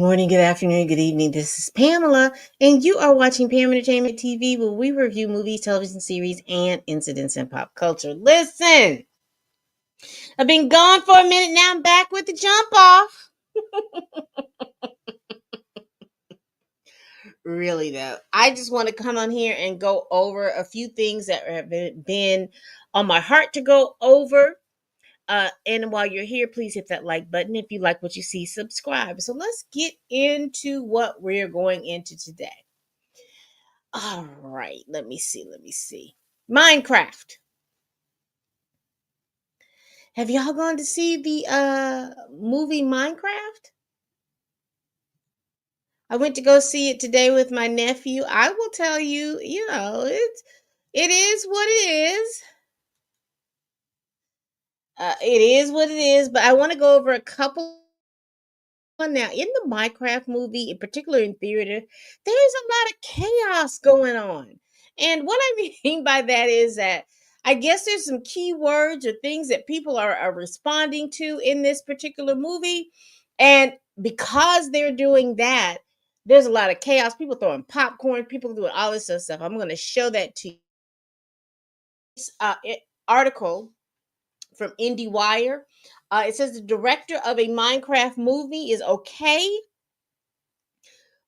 morning, good afternoon, good evening. This is Pamela, and you are watching Pam Entertainment TV, where we review movies, television series, and incidents in pop culture. Listen, I've been gone for a minute now. I'm back with the jump off. Really, though, I just want to come on here and go over a few things that have been on my heart to go over. And while you're here, please hit that like button. If you like what you see, subscribe. So let's get into what we're going into today. All right, let me see. Minecraft. Have y'all gone to see the movie Minecraft? I went to go see it today with my nephew. I will tell you, it is what it is. It is what it is, but I want to go over a couple. Now, in the Minecraft movie, in particular in theater, there's a lot of chaos going on. And what I mean by that is that I guess there's some keywords or things that people are responding to in this particular movie. And because they're doing that, there's a lot of chaos. People throwing popcorn, people doing all this other stuff. I'm going to show that to you. Article from IndieWire. It says the director of a Minecraft movie is okay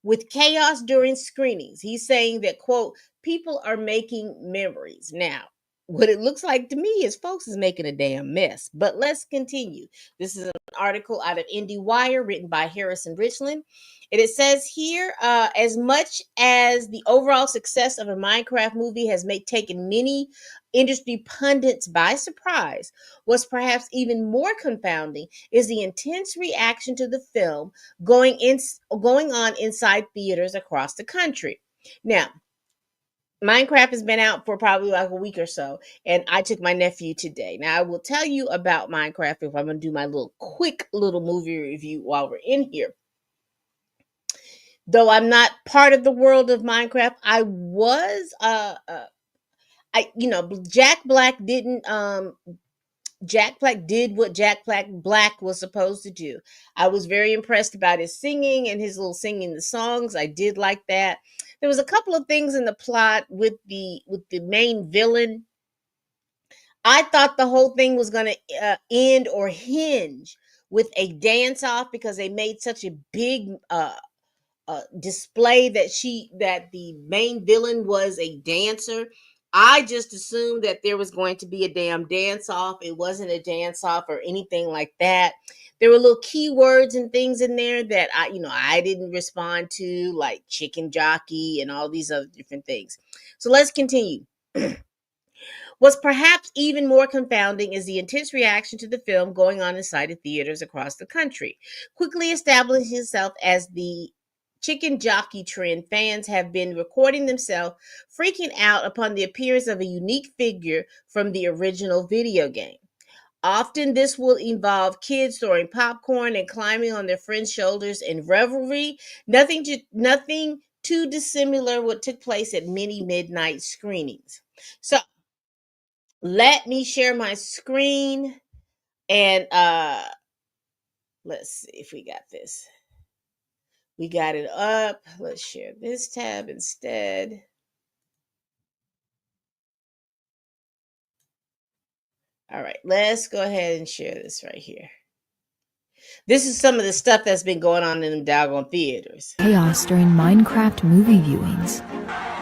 with chaos during screenings. He's saying that, quote, people are making memories. Now, what it looks like to me is folks is making a damn mess. But let's continue. This is an article out of IndieWire written by Harrison Richland. And it says here, as much as the overall success of a Minecraft movie has taken many industry pundits by surprise, what's perhaps even more confounding is the intense reaction to the film going on inside theaters across the country. Now, Minecraft has been out for probably like a week or so, and I took my nephew today. Now, I will tell you about Minecraft if I'm going to do my quick little movie review while we're in here. Though I'm not part of the world of Minecraft, I was Jack Black did what Jack Black was supposed to do. I was very impressed about his singing and his little singing the songs. I did like that. There was a couple of things in the plot with the main villain. I thought the whole thing was going to end or hinge with a dance off because they made such a big display that the main villain was a dancer. I just assumed that there was going to be a damn dance off. It wasn't a dance off or anything like that. There were little keywords and things in there that I didn't respond to, like chicken jockey and all these other different things. So let's continue. What's perhaps even more confounding is the intense reaction to the film going on inside of theaters across the country. Quickly establishing itself as the chicken jockey trend, fans have been recording themselves freaking out upon the appearance of a unique figure from the original video game. Often this will involve kids throwing popcorn and climbing on their friends' shoulders in revelry. Nothing too dissimilar what took place at many midnight screenings. So let me share my screen and let's see if we got this. We got it up. Let's share this tab instead. All right, let's go ahead and share this right here. This is some of the stuff that's been going on in the doggone theaters. Chaos during Minecraft movie viewings.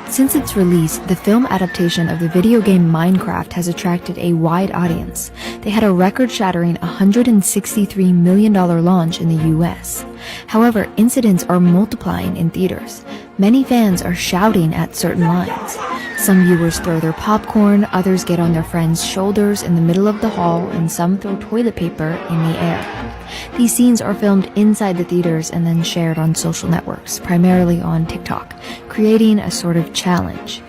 Since its release, the film adaptation of the video game Minecraft has attracted a wide audience. They had a record-shattering $163 million launch in the US. However, incidents are multiplying in theaters. Many fans are shouting at certain lines. Some viewers throw their popcorn, others get on their friends' shoulders in the middle of the hall, and some throw toilet paper in the air. These scenes are filmed inside the theaters and then shared on social networks, primarily on TikTok, creating a sort of challenge.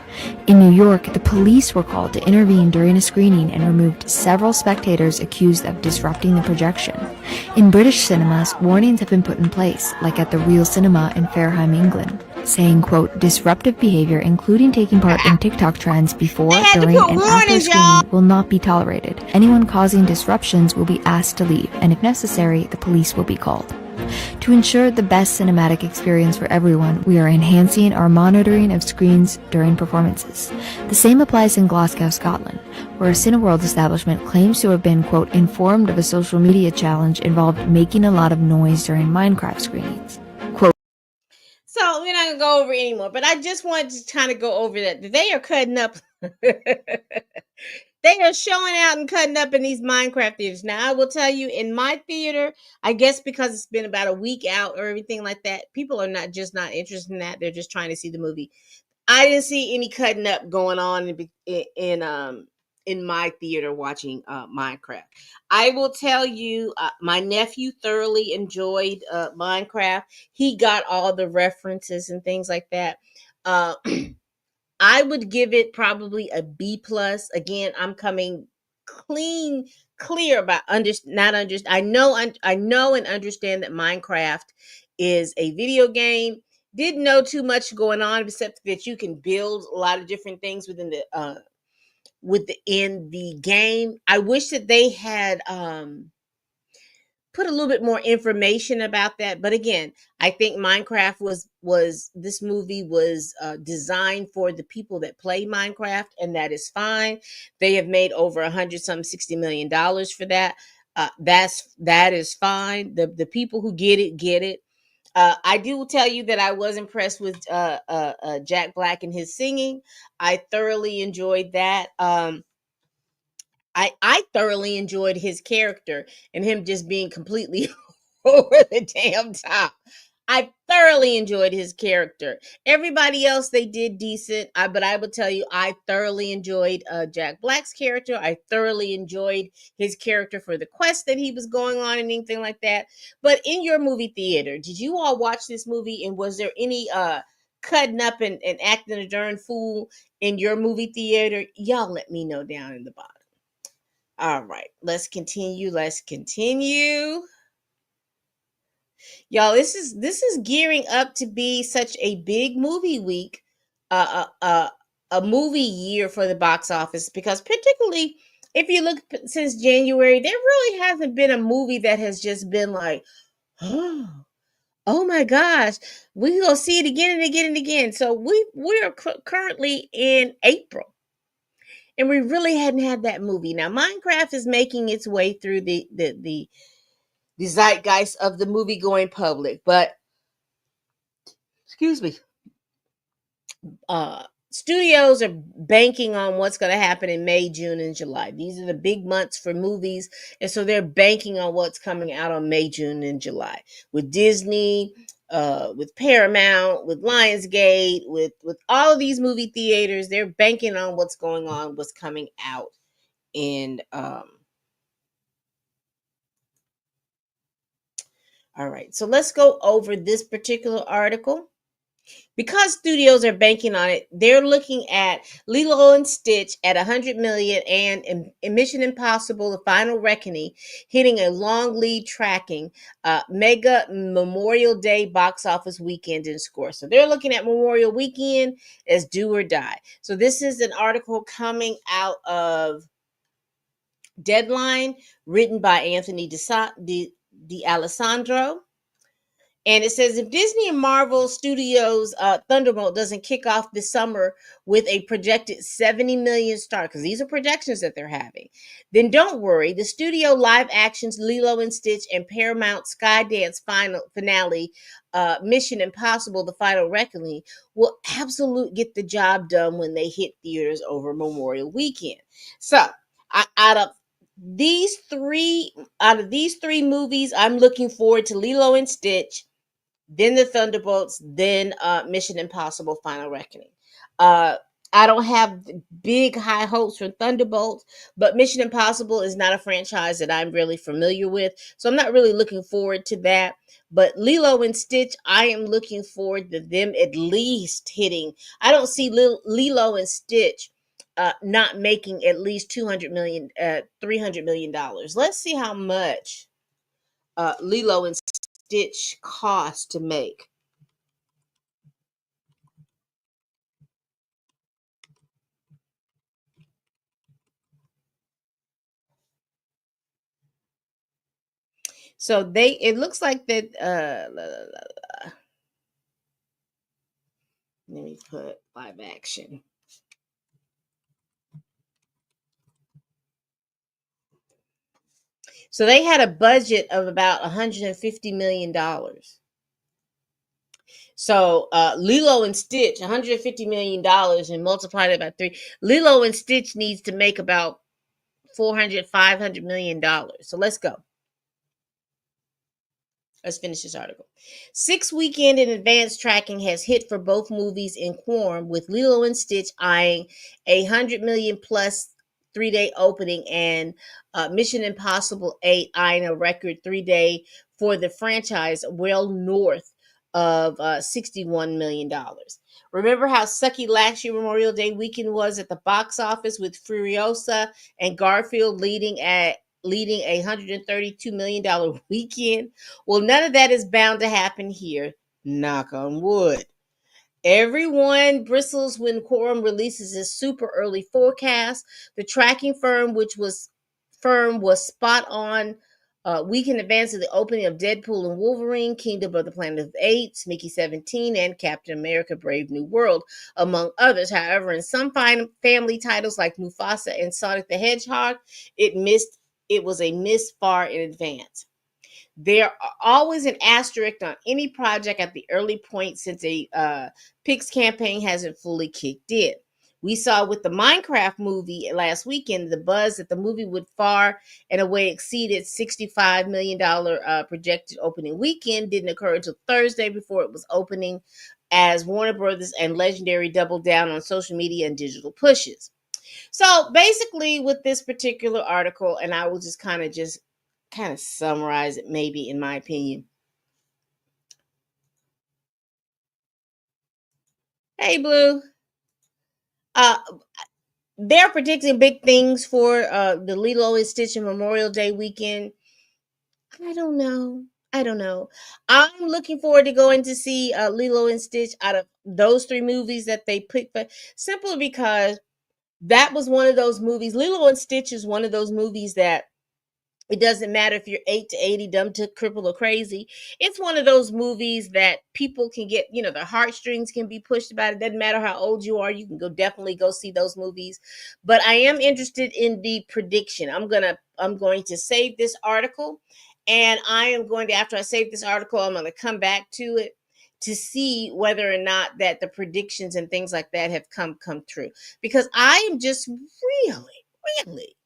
In New York, the police were called to intervene during a screening and removed several spectators accused of disrupting the projection. In British cinemas, warnings have been put in place, like at the Real Cinema in Fareham, England, saying, quote, disruptive behavior, including taking part in TikTok trends before, during, and after screening will not be tolerated. Anyone causing disruptions will be asked to leave, and if necessary, the police will be called. To ensure the best cinematic experience for everyone, we are enhancing our monitoring of screens during performances. The same applies in Glasgow, Scotland, where a Cineworld establishment claims to have been, quote, informed of a social media challenge involved making a lot of noise during Minecraft screenings. Quote, So we're not gonna go over it anymore, but I just wanted to kind of go over that. They are cutting up. They are showing out and cutting up in these Minecraft theaters. Now, I will tell you, in my theater, I guess because it's been about a week out or everything like that, people are not interested in that. They're just trying to see the movie. I didn't see any cutting up going on in my theater watching Minecraft. I will tell you, my nephew thoroughly enjoyed Minecraft. He got all the references and things like that. Uh, I would give it probably a B plus. Again, I'm coming clean, clear about not understand. I know and understand that Minecraft is a video game. Didn't know too much going on except that you can build a lot of different things within the game. I wish that they had put a little bit more information about that. But again, I think Minecraft was this movie was designed for the people that play Minecraft, and that is fine. They have made over 160 million dollars for that. That is fine. The people who get it. I do tell you that I was impressed with Jack Black and his singing. I thoroughly enjoyed that. I thoroughly enjoyed his character and him just being completely over the damn top. I thoroughly enjoyed his character. Everybody else they did decent, but I will tell you, I thoroughly enjoyed Jack Black's character. I thoroughly enjoyed his character for the quest that he was going on and anything like that. But in your movie theater, did you all watch this movie? And was there any cutting up and acting a darn fool in your movie theater? Y'all let me know down in the bottom. All right, let's continue. Let's continue. Y'all, this is gearing up to be such a big movie week, a movie year for the box office because particularly if you look since January, there really hasn't been a movie that has just been like, oh, oh my gosh, we gonna see it again and again and again. So we are currently in April. And we really hadn't had that movie. Now, Minecraft is making its way through the zeitgeist of the movie going public, but excuse me, studios are banking on what's going to happen in May, June, and July. These are the big months for movies, and so they're banking on what's coming out on May, June, and July with Disney, with Paramount, with Lionsgate, with all of these movie theaters. They're banking on what's going on, what's coming out in all right, so let's go over this particular article. Because studios are banking on it, they're looking at Lilo and Stitch at 100 million and Mission Impossible: The Final Reckoning hitting a long lead tracking mega Memorial Day box office weekend in score. So they're looking at Memorial Weekend as do or die. So this is an article coming out of Deadline, written by Anthony De Alessandro. And it says if Disney and Marvel Studios Thunderbolt doesn't kick off this summer with a projected 70 million start, because these are projections that they're having, then don't worry. The studio live actions Lilo and Stitch and Paramount Skydance finale, Mission Impossible: The Final Reckoning, will absolutely get the job done when they hit theaters over Memorial Weekend. So, out of these three movies, I'm looking forward to Lilo and Stitch, then the Thunderbolts, then Mission Impossible: Final Reckoning. Uh, I don't have big high hopes for Thunderbolts, but Mission Impossible is not a franchise that I'm really familiar with, so I'm not really looking forward to that. But Lilo and Stitch, I am looking forward to them at least hitting. I don't see Lilo and Stitch not making at least 300 million dollars. Let's see how much Lilo and Stitch cost to make. So it looks like that let me put live action. So they had a budget of about $150 million. So Lilo and Stitch, $150 million and multiplied it by three. Lilo and Stitch needs to make about 400, $500 million. So let's go. Let's finish this article. 6 weekend in advance tracking has hit for both movies in quorum, with Lilo and Stitch eyeing 100 million plus 3 day opening, and Mission Impossible 8 eyeing a record 3 day for the franchise, well north of $61 million. Remember how sucky last year Memorial Day weekend was at the box office, with Furiosa and Garfield leading $132 million weekend? Well, none of that is bound to happen here. Knock on wood. Everyone bristles when Quorum releases its super early forecast. The tracking firm was spot on a week in advance of the opening of Deadpool and Wolverine, Kingdom of the Planet of the Apes, Mickey 17, and Captain America Brave New World, among others. However, in some family titles like Mufasa and Sonic the Hedgehog, it was a miss far in advance. There are always an asterisk on any project at the early point, since a Pix campaign hasn't fully kicked in. We saw with the Minecraft movie last weekend, the buzz that the movie would far and away exceed its $65 million projected opening weekend didn't occur until Thursday before it was opening, as Warner Brothers and Legendary doubled down on social media and digital pushes. So basically, with this particular article, and I will just kind of summarize it, maybe, in my opinion. Hey, Blue. Uh, they're predicting big things for the Lilo and Stitch and Memorial Day weekend. I don't know. I don't know. I'm looking forward to going to see Lilo and Stitch out of those three movies that they picked, but simply because that was one of those movies. Lilo and Stitch is one of those movies that it doesn't matter if you're 8 to 80, dumb to cripple or crazy. It's one of those movies that people can get, their heartstrings can be pushed about. It doesn't matter how old you are. You can definitely go see those movies. But I am interested in the prediction. I'm going to save this article, and I am going to, after I save this article, I'm going to come back to it to see whether or not that the predictions and things like that have come true. Because I am just really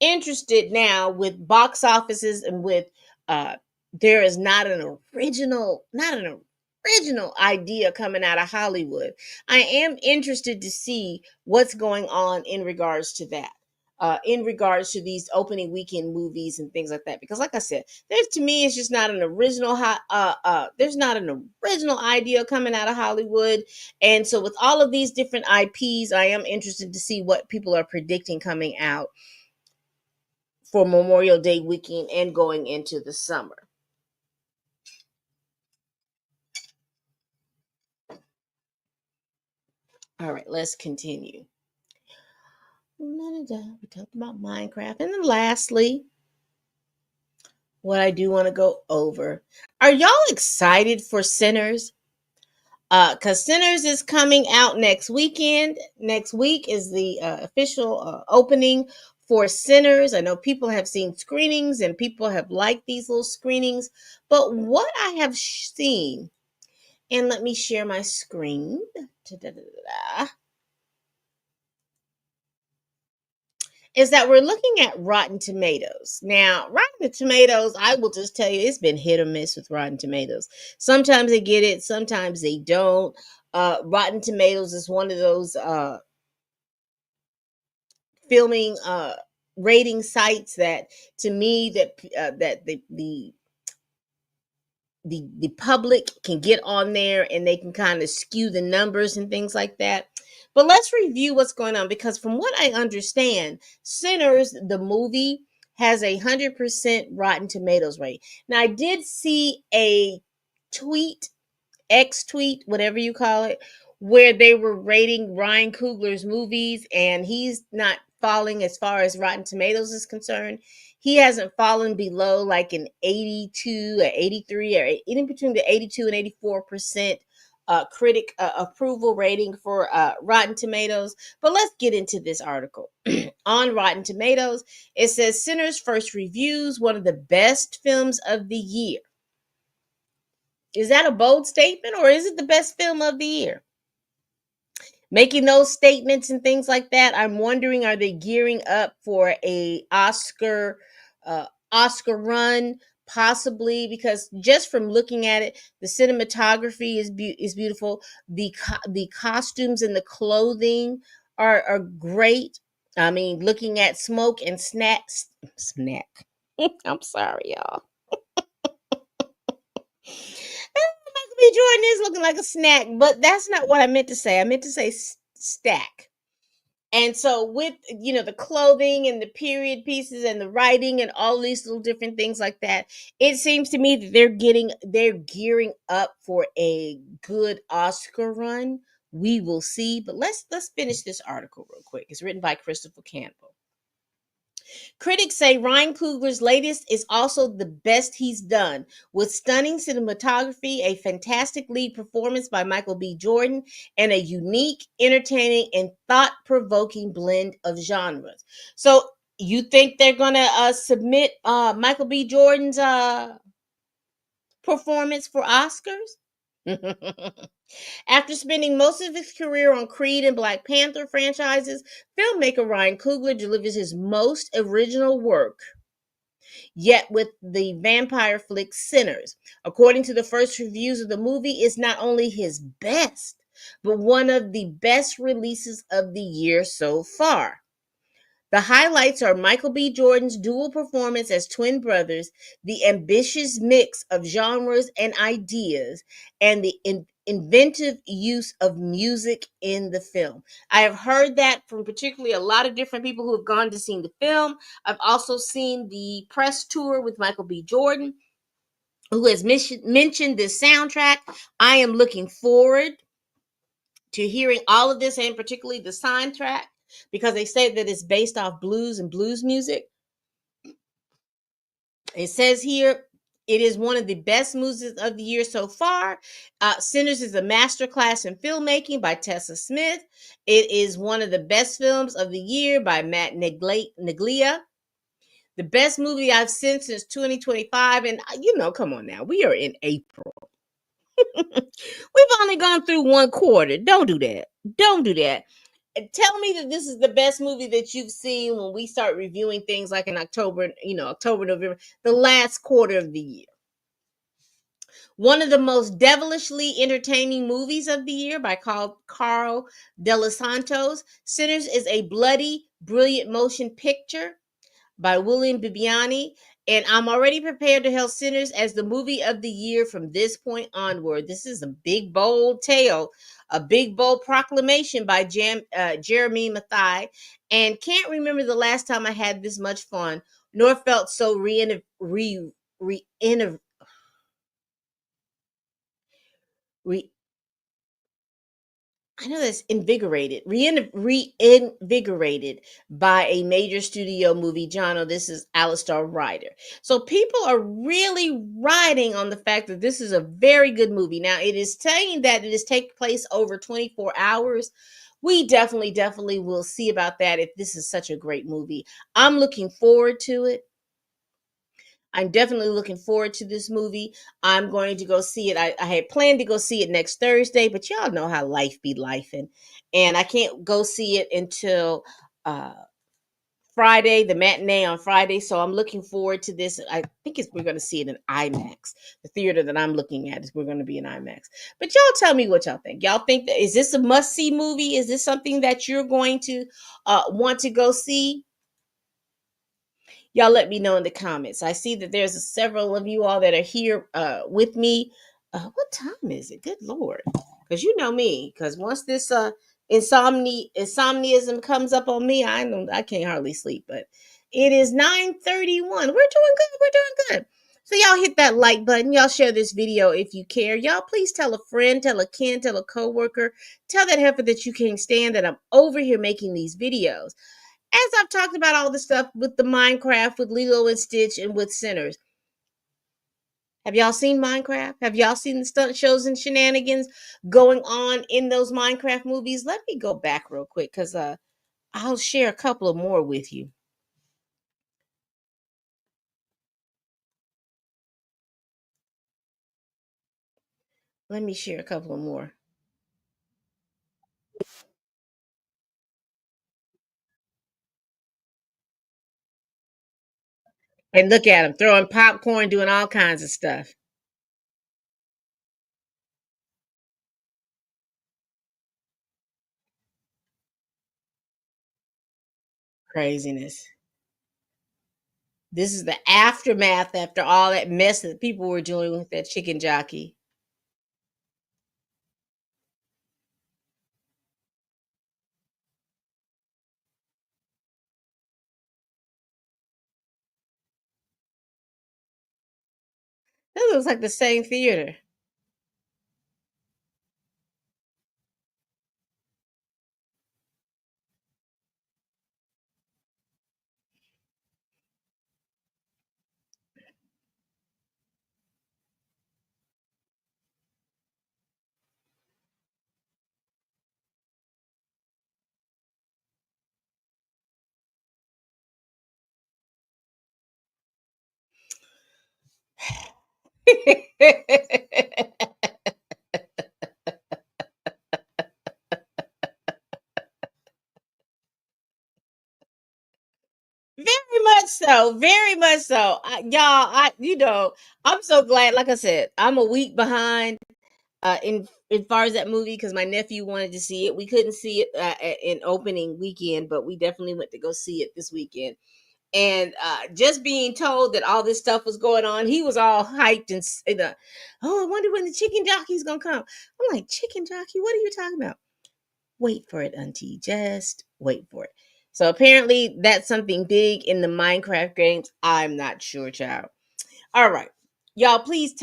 interested now with box offices, and with uh there is not an original idea coming out of Hollywood. I am interested to see what's going on in regards to that, in regards to these opening weekend movies and things like that, because like I said, there's, to me, it's just not an original there's not an original idea coming out of Hollywood. And so with all of these different IPs, I am interested to see what people are predicting coming out for Memorial Day weekend and going into the summer. All right, let's continue. We talked about Minecraft. And then lastly, what I do want to go over. Are y'all excited for Sinners? Because Sinners is coming out next weekend. Next week is the official opening for Sinners. I know people have seen screenings and people have liked these little screenings. But what I have seen, and let me share my screen, is that we're looking at Rotten Tomatoes. Now, Rotten Tomatoes, I will just tell you, it's been hit or miss with Rotten Tomatoes. Sometimes they get it, sometimes they don't. Rotten Tomatoes is one of those filming rating sites that, to me, that the public can get on there and they can kind of skew the numbers and things like that. But let's review what's going on, because from what I understand, Sinners, the movie, has 100% Rotten Tomatoes rate. Now, I did see a tweet, X tweet, whatever you call it, where they were rating Ryan Coogler's movies, and he's not falling as far as Rotten Tomatoes is concerned. He hasn't fallen below like an 82 or 83 or in between the 82 and 84% critic approval rating for Rotten Tomatoes. But let's get into this article. On Rotten Tomatoes, it says Sinners First Reviews, one of the best films of the year. Is that a bold statement or is it the best film of the year? Making those statements and things like that, I'm wondering, are they gearing up for a Oscar run? Possibly, because just from looking at it, the cinematography is beautiful. The costumes and the clothing are great. I mean, looking at Smoke and Snack. I'm sorry, y'all. Michael B. Jordan is looking like a snack, but that's not what I meant to say. I meant to say stack. And so with the clothing and the period pieces and the writing and all these little different things like that, it seems to me that they're gearing up for a good Oscar run. We will see, but let's finish this article real quick. It's written by Christopher Campbell. Critics say Ryan Coogler's latest is also the best he's done, with stunning cinematography, a fantastic lead performance by Michael B. Jordan, and a unique, entertaining, and thought-provoking blend of genres. So, you think they're gonna submit Michael B. Jordan's performance for Oscars? After spending most of his career on Creed and Black Panther franchises, filmmaker Ryan Coogler delivers his most original work yet with the vampire flick Sinners. According to the first reviews of the movie, it's not only his best, but one of the best releases of the year so far. The highlights are Michael B. Jordan's dual performance as twin brothers, the ambitious mix of genres and ideas, and the inventive use of music in the film. I have heard that from particularly a lot of different people who have gone to see the film. I've also seen the press tour with Michael B. Jordan, who has mentioned this soundtrack. I am looking forward to hearing all of this, and particularly the soundtrack, because they say that it's based off blues and blues music. It says here it is one of the best movies of the year so far. Sinners is a masterclass in filmmaking by Tessa Smith. It is one of the best films of the year by Matt Neglia. The best movie I've seen since 2025. And, come on now. We are in April. We've only gone through one quarter. Don't do that. Don't do that. Tell me that this is the best movie that you've seen when we start reviewing things like in October, October, November, the last quarter of the year. One of the most devilishly entertaining movies of the year by Carl Delos Santos. Sinners is a bloody, brilliant motion picture by William Bibiani. And I'm already prepared to hail Sinners as the movie of the year from this point onward. This is a big, bold tale, a big, bold proclamation by Jeremy Mathai. And can't remember the last time I had this much fun, nor felt so re I know that's reinvigorated by a major studio movie genre. This is Alistair Ryder. So people are really riding on the fact that this is a very good movie. Now, it is saying that it is take place over 24 hours. We definitely will see about that if this is such a great movie. I'm looking forward to it. I'm definitely looking forward to this movie. I'm going to go see it. I had planned to go see it next Thursday, but y'all know how life be lifing. And I can't go see it until Friday, the matinee on Friday. So I'm looking forward to this. I think we're going to see it in IMAX. The theater that I'm looking at is we're going to be in IMAX. But y'all tell me what y'all think. Y'all think that is this a must-see movie? Is this something that you're going to want to go see? Y'all let me know in the comments. I see that there's several of you all that are here with me. What time is it? Good Lord. Because you know me. Because once this insomniism comes up on me, I can't hardly sleep. But it is 9:31. We're doing good. We're doing good. So y'all hit that like button. Y'all share this video if you care. Y'all please tell a friend, tell a kin, tell a coworker, tell that heifer that you can't stand that I'm over here making these videos. As I've talked about all the stuff with the Minecraft, with Lilo and Stitch, and with Sinners. Have y'all seen Minecraft? Have y'all seen the stunt shows and shenanigans going on in those Minecraft movies? Let me go back real quick because I'll share a couple of more with you. Let me share a couple of more. And look at them throwing popcorn, doing all kinds of stuff. Craziness. This is the aftermath after all that mess that people were doing with that chicken jockey. That looks like the same theater. Very much so. Very much so. I'm so glad. Like I said, I'm a week behind in far as that movie because my nephew wanted to see it. We couldn't see it in opening weekend, but we definitely went to go see it this weekend. And just being told that all this stuff was going on, he was all hyped and oh, I wonder when the chicken jockey's gonna come. I'm like, chicken jockey? What are you talking about? Wait for it, auntie. Just wait for it. So apparently that's something big in the Minecraft games. I'm not sure, child. All right. Y'all please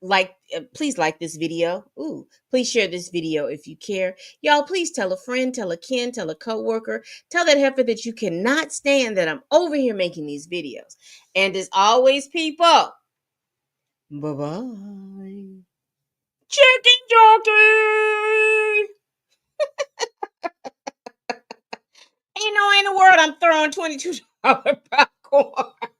like this video. Ooh, please share this video if you care. Y'all please tell a friend, tell a kin, tell a coworker, tell that heifer that you cannot stand that I'm over here making these videos. And as always, people, bye-bye. Chicken jockey! Ain't no way in the world I'm throwing $22 popcorn.